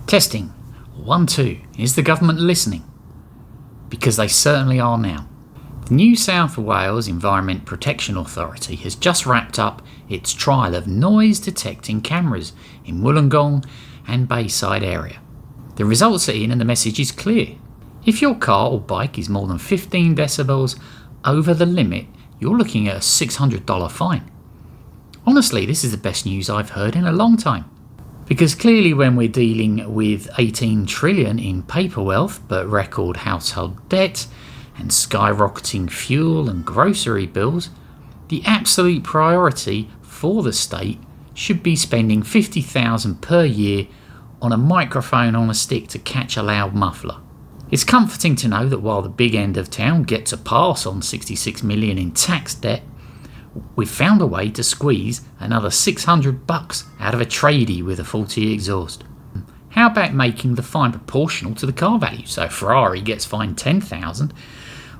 Testing. 1, 2. Is the government listening? Because they certainly are now. The New South Wales Environment Protection Authority has just wrapped up its trial of noise detecting cameras in Wollongong and Bayside area. The results are in and the message is clear. If your car or bike is more than 15 decibels over the limit, you're looking at a $600 fine. Honestly, this is the best news I've heard in a long time. Because clearly when we're dealing with 18 trillion in paper wealth but record household debt and skyrocketing fuel and grocery bills, the absolute priority for the state should be spending $50,000 per year on a microphone on a stick to catch a loud muffler. It's comforting to know that while the big end of town gets a pass on $66 million in tax debt, we've found a way to squeeze another $600 out of a tradie with a faulty exhaust. How about making the fine proportional to the car value? So Ferrari gets fined $10,000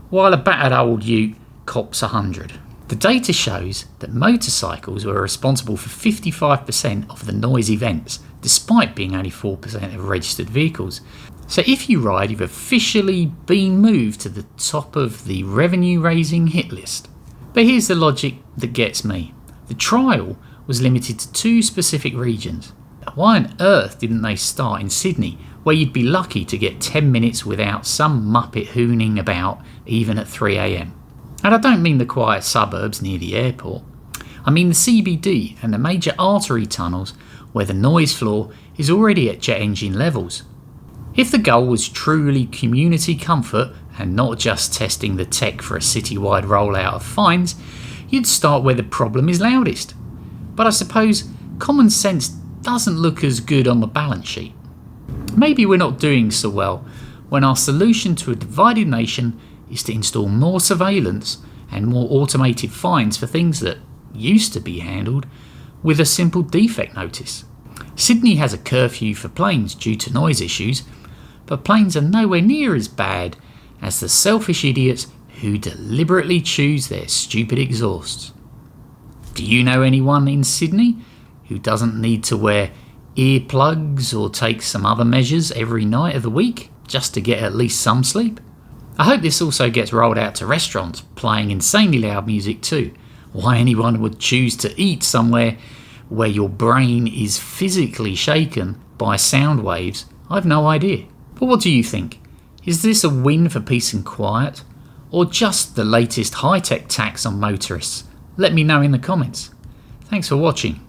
while a battered old ute cops $100. The data shows that motorcycles were responsible for 55% of the noise events, despite being only 4% of registered vehicles. So if you ride, you've officially been moved to the top of the revenue-raising hit list. But here's the logic that gets me. The trial was limited to 2 specific regions. Why on earth didn't they start in Sydney, where you'd be lucky to get 10 minutes without some muppet hooning about even at 3 a.m? And I don't mean the quiet suburbs near the airport. I mean the CBD and the major artery tunnels where the noise floor is already at jet engine levels. If the goal was truly community comfort and not just testing the tech for a citywide rollout of fines, you'd start where the problem is loudest. But I suppose common sense doesn't look as good on the balance sheet. Maybe we're not doing so well when our solution to a divided nation is to install more surveillance and more automated fines for things that used to be handled with a simple defect notice. Sydney has a curfew for planes due to noise issues, but planes are nowhere near as bad as the selfish idiots who deliberately choose their stupid exhausts. Do you know anyone in Sydney who doesn't need to wear earplugs or take some other measures every night of the week just to get at least some sleep? I hope this also gets rolled out to restaurants playing insanely loud music too. Why anyone would choose to eat somewhere where your brain is physically shaken by sound waves, I've no idea. But what do you think? Is this a win for peace and quiet, or just the latest high-tech tax on motorists? Let me know in the comments. Thanks for watching.